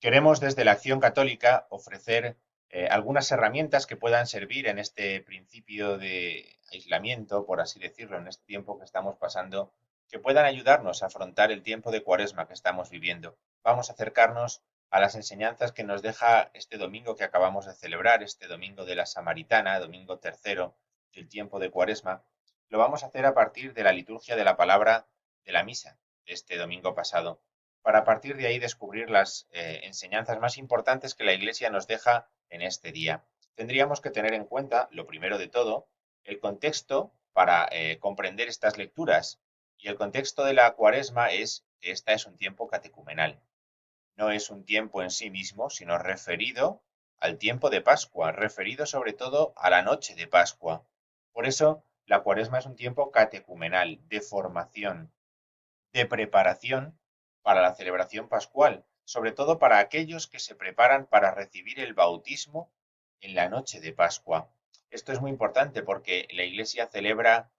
Queremos desde la Acción Católica ofrecer algunas herramientas que puedan servir en este principio de aislamiento, por así decirlo, en este tiempo que estamos pasando, que puedan ayudarnos a afrontar el tiempo de Cuaresma que estamos viviendo. Vamos a acercarnos a las enseñanzas que nos deja este domingo que acabamos de celebrar, este domingo de la Samaritana, domingo tercero del tiempo de Cuaresma. Lo vamos a hacer a partir de la liturgia de la palabra de la misa de este domingo pasado, para a partir de ahí descubrir las enseñanzas más importantes que la Iglesia nos deja en este día. Tendríamos que tener en cuenta, lo primero de todo, el contexto para comprender estas lecturas. Y el contexto de la Cuaresma es que esta es un tiempo catecumenal. No es un tiempo en sí mismo, sino referido al tiempo de Pascua, referido sobre todo a la noche de Pascua. Por eso, la Cuaresma es un tiempo catecumenal, de formación, de preparación para la celebración pascual, sobre todo para aquellos que se preparan para recibir el bautismo en la noche de Pascua. Esto es muy importante porque la Iglesia celebra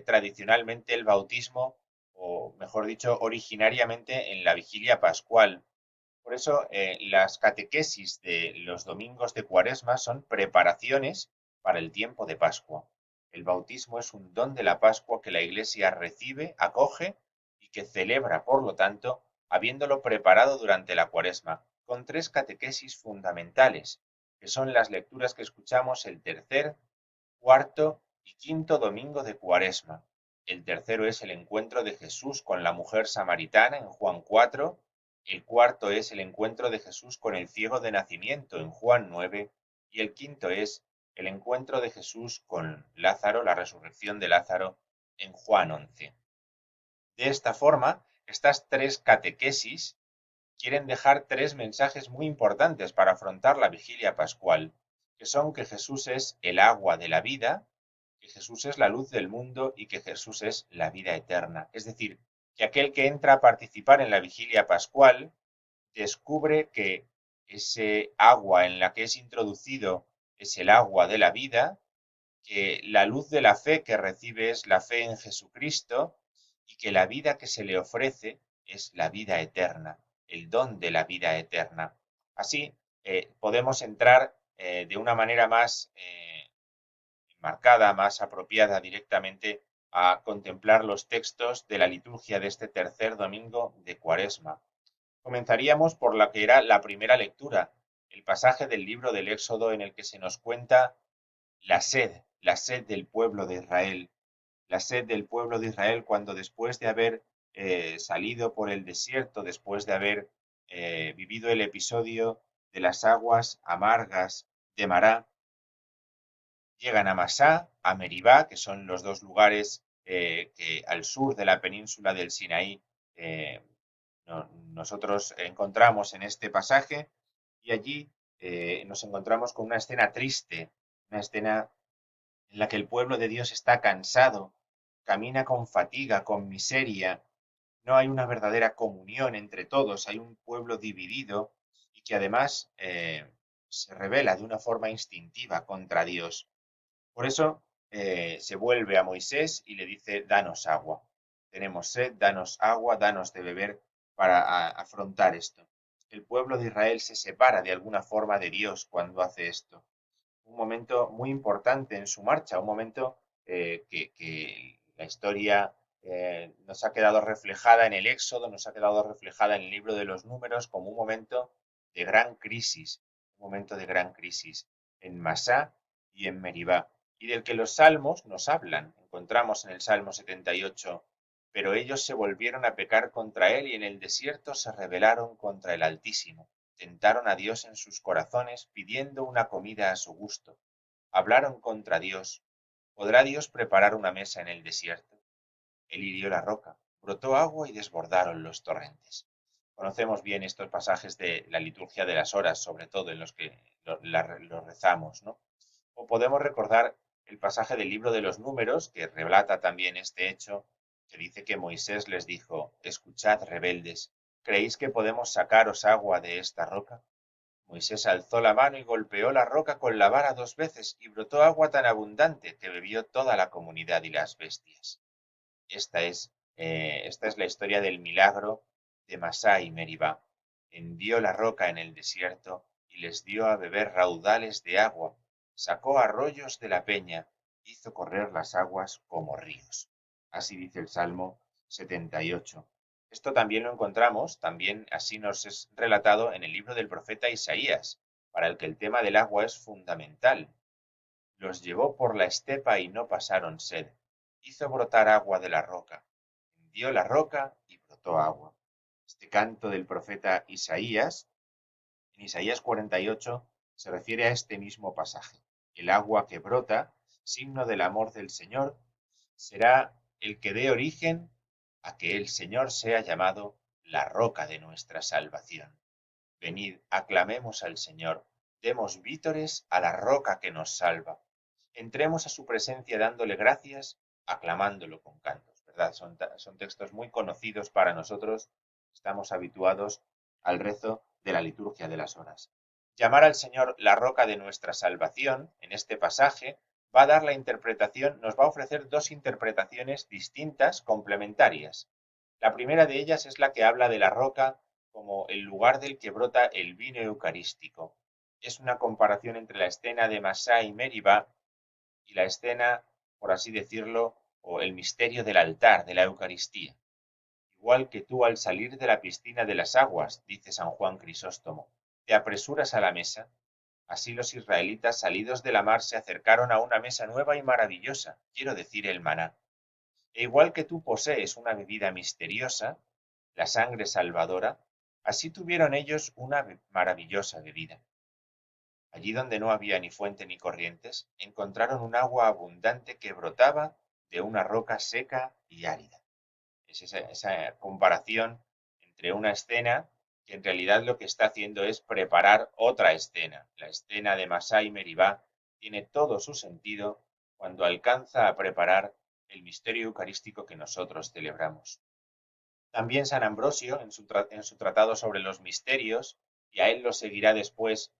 tradicionalmente el bautismo, o mejor dicho, originariamente en la vigilia pascual. Por eso las catequesis de los domingos de Cuaresma son preparaciones para el tiempo de Pascua. El bautismo es un don de la Pascua que la Iglesia recibe, acoge y que celebra, por lo tanto, habiéndolo preparado durante la Cuaresma, con tres catequesis fundamentales, que son las lecturas que escuchamos el tercer, cuarto y quinto domingo de Cuaresma. El tercero es el encuentro de Jesús con la mujer samaritana en Juan 4. El cuarto es el encuentro de Jesús con el ciego de nacimiento en Juan 9. Y el quinto es el encuentro de Jesús con Lázaro, la resurrección de Lázaro en Juan 11. De esta forma, estas tres catequesis quieren dejar tres mensajes muy importantes para afrontar la vigilia pascual, que son que Jesús es el agua de la vida, que Jesús es la luz del mundo y que Jesús es la vida eterna. Es decir, que aquel que entra a participar en la vigilia pascual descubre que ese agua en la que es introducido es el agua de la vida, que la luz de la fe que recibe es la fe en Jesucristo y que la vida que se le ofrece es la vida eterna, el don de la vida eterna. Así podemos entrar de una manera más marcada, más apropiada directamente a contemplar los textos de la liturgia de este tercer domingo de Cuaresma. Comenzaríamos por la que era la primera lectura, el pasaje del libro del Éxodo en el que se nos cuenta la sed del pueblo de Israel, la sed del pueblo de Israel cuando después de haber salido por el desierto, después de haber vivido el episodio de las aguas amargas de Mará, llegan a Masá, a Meribá, que son los dos lugares que al sur de la península del Sinaí eh, nosotros encontramos en este pasaje, y allí nos encontramos con una escena triste, una escena en la que el pueblo de Dios está cansado, camina con fatiga, con miseria, no hay una verdadera comunión entre todos, hay un pueblo dividido y que además se revela de una forma instintiva contra Dios. Por eso se vuelve a Moisés y le dice, danos agua. Tenemos sed, danos agua, danos de beber para afrontar esto. El pueblo de Israel se separa de alguna forma de Dios cuando hace esto. Un momento muy importante en su marcha, un momento que la historia nos ha quedado reflejada en el Éxodo, nos ha quedado reflejada en el libro de los Números como un momento de gran crisis, un momento de gran crisis en Masá y en Meribá, y del que los salmos nos hablan. Encontramos en el Salmo 78, pero ellos se volvieron a pecar contra él y en el desierto se rebelaron contra el Altísimo. Tentaron a Dios en sus corazones pidiendo una comida a su gusto. Hablaron contra Dios. ¿Podrá Dios preparar una mesa en el desierto? Él hirió la roca, brotó agua y desbordaron los torrentes. Conocemos bien estos pasajes de la liturgia de las horas, sobre todo en los que lo rezamos, ¿no? O podemos recordar el pasaje del libro de los Números, que relata también este hecho, que dice que Moisés les dijo, escuchad, rebeldes, ¿creéis que podemos sacaros agua de esta roca? Moisés alzó la mano y golpeó la roca con la vara 2 veces, y brotó agua tan abundante que bebió toda la comunidad y las bestias. Esta es la historia del milagro de Masá y Meribá. hendió la roca en el desierto y les dio a beber raudales de agua, sacó arroyos de la peña, hizo correr las aguas como ríos. Así dice el Salmo 78. Esto también lo encontramos, también así nos es relatado en el libro del profeta Isaías, para el que el tema del agua es fundamental. Los llevó por la estepa y no pasaron sed. Hizo brotar agua de la roca. Hendió la roca y brotó agua. Este canto del profeta Isaías, en Isaías 48, se refiere a este mismo pasaje. El agua que brota, signo del amor del Señor, será el que dé origen a que el Señor sea llamado la roca de nuestra salvación. Venid, aclamemos al Señor, demos vítores a la roca que nos salva. Entremos a su presencia dándole gracias, aclamándolo con cantos, ¿verdad? Son textos muy conocidos para nosotros, estamos habituados al rezo de la liturgia de las horas. Llamar al Señor la roca de nuestra salvación, en este pasaje, va a dar la interpretación, nos va a ofrecer dos interpretaciones distintas, complementarias. La primera de ellas es la que habla de la roca como el lugar del que brota el vino eucarístico. Es una comparación entre la escena de Masá y Meribá y la escena, por así decirlo, o el misterio del altar, de la Eucaristía. Igual que tú al salir de la piscina de las aguas, dice San Juan Crisóstomo, te apresuras a la mesa. Así los israelitas salidos de la mar se acercaron a una mesa nueva y maravillosa, quiero decir el maná. E igual que tú posees una bebida misteriosa, la sangre salvadora, así tuvieron ellos una maravillosa bebida. Allí donde no había ni fuente ni corrientes, encontraron un agua abundante que brotaba de una roca seca y árida. Es esa comparación entre una escena que en realidad lo que está haciendo es preparar otra escena. La escena de Masá y Meribá tiene todo su sentido cuando alcanza a preparar el misterio eucarístico que nosotros celebramos. También San Ambrosio, en su tratado sobre los misterios, y a él lo seguirá después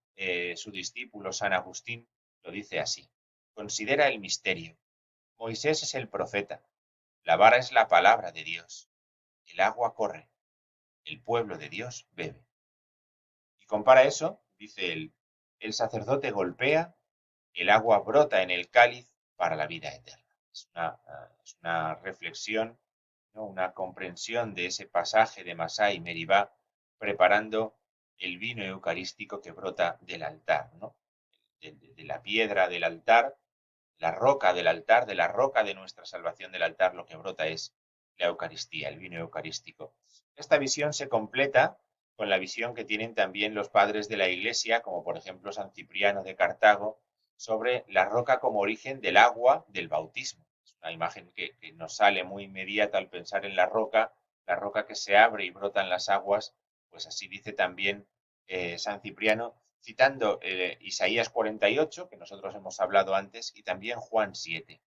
su discípulo San Agustín, lo dice así. Considera el misterio. Moisés es el profeta, la vara es la palabra de Dios, el agua corre, el pueblo de Dios bebe. Y compara eso, dice él, el sacerdote golpea, el agua brota en el cáliz para la vida eterna. Es una reflexión, ¿no? Una comprensión de ese pasaje de Masá y Meribá preparando el vino eucarístico que brota del altar, ¿no? De la piedra del altar, la roca del altar, de la roca de nuestra salvación del altar, lo que brota es la Eucaristía, el vino eucarístico. Esta visión se completa con la visión que tienen también los padres de la Iglesia, como por ejemplo San Cipriano de Cartago, sobre la roca como origen del agua del bautismo. Es una imagen que nos sale muy inmediata al pensar en la roca que se abre y brotan las aguas, pues así dice también San Cipriano, citando Isaías 48, que nosotros hemos hablado antes, y también Juan 7.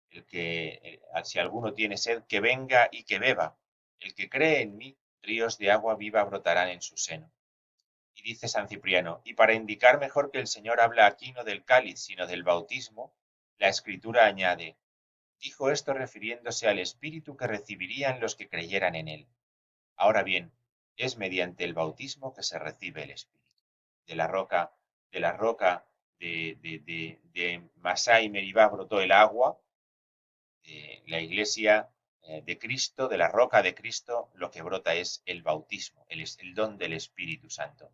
El que, si alguno tiene sed, que venga y que beba. El que cree en mí, ríos de agua viva brotarán en su seno. Y dice San Cipriano, y para indicar mejor que el Señor habla aquí no del cáliz, sino del bautismo, la Escritura añade, dijo esto refiriéndose al Espíritu que recibirían los que creyeran en él. Ahora bien, es mediante el bautismo que se recibe el Espíritu. De la roca, de la roca de Masá y Meribá brotó el agua, de la iglesia de Cristo, de la roca de Cristo, lo que brota es el bautismo, el don del Espíritu Santo.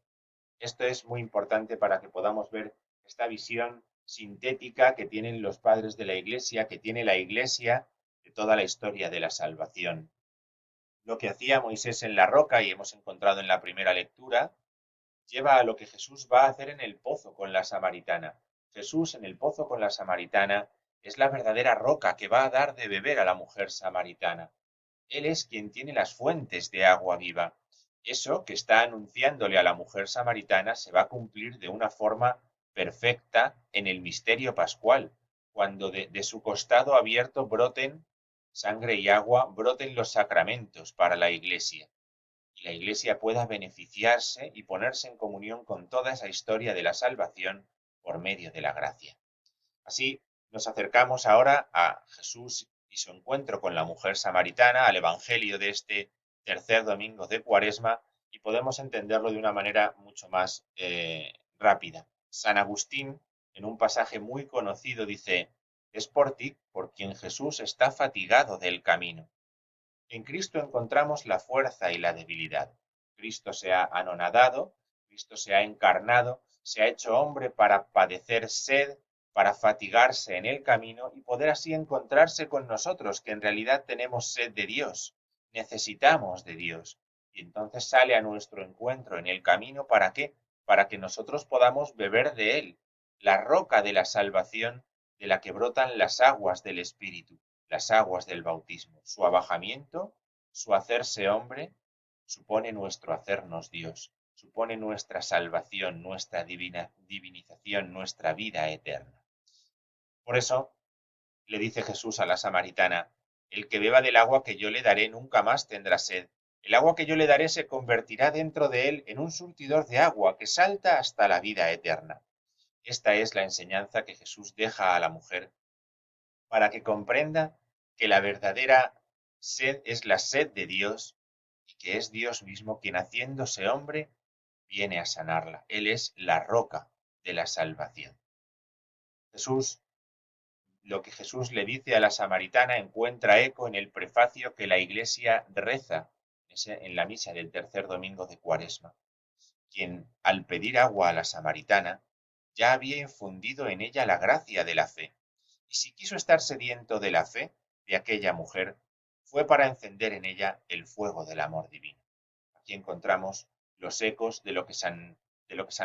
Esto es muy importante para que podamos ver esta visión sintética que tienen los padres de la iglesia, que tiene la iglesia de toda la historia de la salvación. Lo que hacía Moisés en la roca, y hemos encontrado en la primera lectura, lleva a lo que Jesús va a hacer en el pozo con la samaritana. Jesús en el pozo con la samaritana es la verdadera roca que va a dar de beber a la mujer samaritana. Él es quien tiene las fuentes de agua viva. Eso que está anunciándole a la mujer samaritana se va a cumplir de una forma perfecta en el misterio pascual, cuando de su costado abierto broten sangre y agua, broten los sacramentos para la iglesia y la Iglesia pueda beneficiarse y ponerse en comunión con toda esa historia de la salvación por medio de la gracia. Así nos acercamos ahora a Jesús y su encuentro con la mujer samaritana, al Evangelio de este tercer domingo de Cuaresma, y podemos entenderlo de una manera mucho más rápida. San Agustín, en un pasaje muy conocido, dice: es por ti por quien Jesús está fatigado del camino. En Cristo encontramos la fuerza y la debilidad. Cristo se ha anonadado, Cristo se ha encarnado, se ha hecho hombre para padecer sed, para fatigarse en el camino y poder así encontrarse con nosotros, que en realidad tenemos sed de Dios, necesitamos de Dios. Y entonces sale a nuestro encuentro en el camino, ¿para qué? Para que nosotros podamos beber de Él, la roca de la salvación de la que brotan las aguas del Espíritu, las aguas del bautismo. Su abajamiento, su hacerse hombre, supone nuestro hacernos Dios, supone nuestra salvación, nuestra divinización, nuestra vida eterna. Por eso le dice Jesús a la samaritana: el que beba del agua que yo le daré nunca más tendrá sed. El agua que yo le daré se convertirá dentro de él en un surtidor de agua que salta hasta la vida eterna. Esta es la enseñanza que Jesús deja a la mujer para que comprenda que la verdadera sed es la sed de Dios y que es Dios mismo quien, haciéndose hombre, viene a sanarla. Él es la roca de la salvación. Jesús, lo que Jesús le dice a la samaritana encuentra eco en el prefacio que la Iglesia reza en la misa del tercer domingo de Cuaresma, quien, al pedir agua a la samaritana, ya había infundido en ella la gracia de la fe. Y si quiso estar sediento de la fe de aquella mujer, fue para encender en ella el fuego del amor divino. Aquí encontramos los ecos de lo que San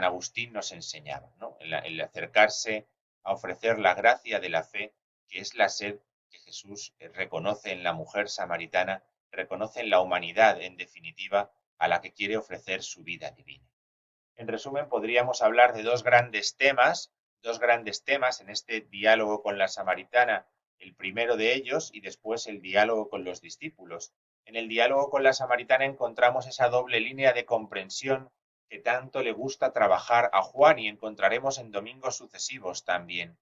Agustín nos enseñaba, ¿no? El acercarse a ofrecer la gracia de la fe, que es la sed que Jesús reconoce en la mujer samaritana, reconoce en la humanidad, en definitiva, a la que quiere ofrecer su vida divina. En resumen, podríamos hablar de dos grandes temas en este diálogo con la samaritana. El primero de ellos y después el diálogo con los discípulos. En el diálogo con la samaritana encontramos esa doble línea de comprensión que tanto le gusta trabajar a Juan y encontraremos en domingos sucesivos también.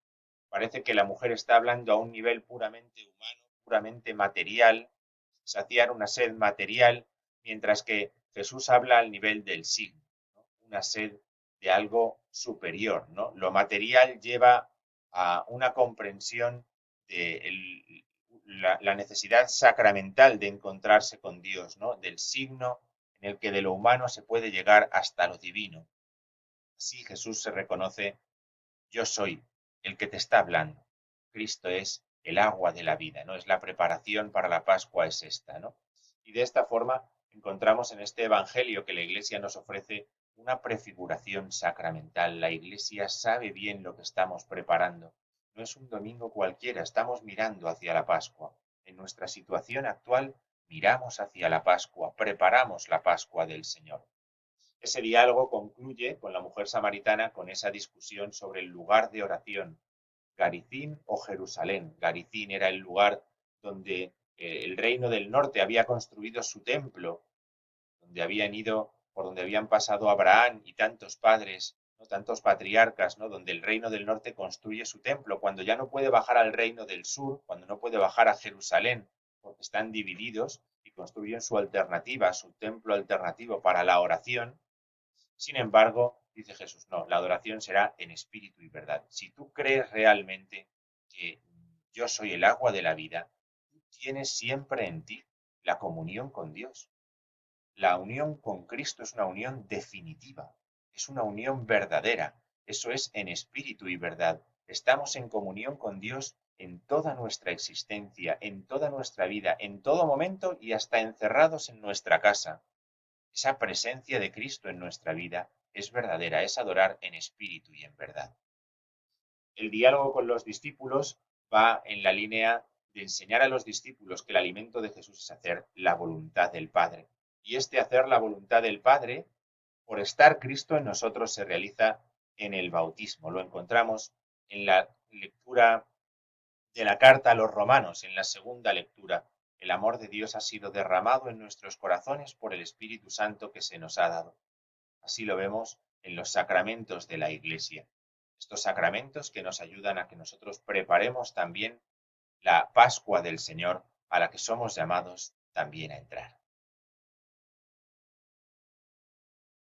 Parece que la mujer está hablando a un nivel puramente humano, puramente material, saciar una sed material, mientras que Jesús habla al nivel del signo, ¿no? Una sed de algo superior, ¿no? Lo material lleva a una comprensión de la necesidad sacramental de encontrarse con Dios, ¿no? Del signo en el que de lo humano se puede llegar hasta lo divino. Así Jesús se reconoce: yo soy el que te está hablando. Cristo es el agua de la vida, ¿no? Es la preparación para la Pascua, es esta, ¿no? Y de esta forma encontramos en este Evangelio que la Iglesia nos ofrece una prefiguración sacramental. La Iglesia sabe bien lo que estamos preparando. No es un domingo cualquiera, estamos mirando hacia la Pascua. En nuestra situación actual, miramos hacia la Pascua, preparamos la Pascua del Señor. Ese diálogo concluye con la mujer samaritana con esa discusión sobre el lugar de oración, Garizim o Jerusalén. Garizim era el lugar donde el reino del norte había construido su templo, donde habían ido, por donde habían pasado Abraham y tantos padres, ¿no? Tantos patriarcas, ¿no? Donde el reino del norte construye su templo, cuando ya no puede bajar al reino del sur, cuando no puede bajar a Jerusalén, porque están divididos y construyen su alternativa, su templo alternativo para la oración. Sin embargo, dice Jesús, no, la adoración será en espíritu y verdad. Si tú crees realmente que yo soy el agua de la vida, tú tienes siempre en ti la comunión con Dios. La unión con Cristo es una unión definitiva, es una unión verdadera. Eso es en espíritu y verdad. Estamos en comunión con Dios en toda nuestra existencia, en toda nuestra vida, en todo momento y hasta encerrados en nuestra casa. Esa presencia de Cristo en nuestra vida es verdadera, es adorar en espíritu y en verdad. El diálogo con los discípulos va en la línea de enseñar a los discípulos que el alimento de Jesús es hacer la voluntad del Padre. Y este hacer la voluntad del Padre, por estar Cristo en nosotros, se realiza en el bautismo. Lo encontramos en la lectura de la carta a los romanos, en la segunda lectura. El amor de Dios ha sido derramado en nuestros corazones por el Espíritu Santo que se nos ha dado. Así lo vemos en los sacramentos de la Iglesia. Estos sacramentos que nos ayudan a que nosotros preparemos también la Pascua del Señor, a la que somos llamados también a entrar.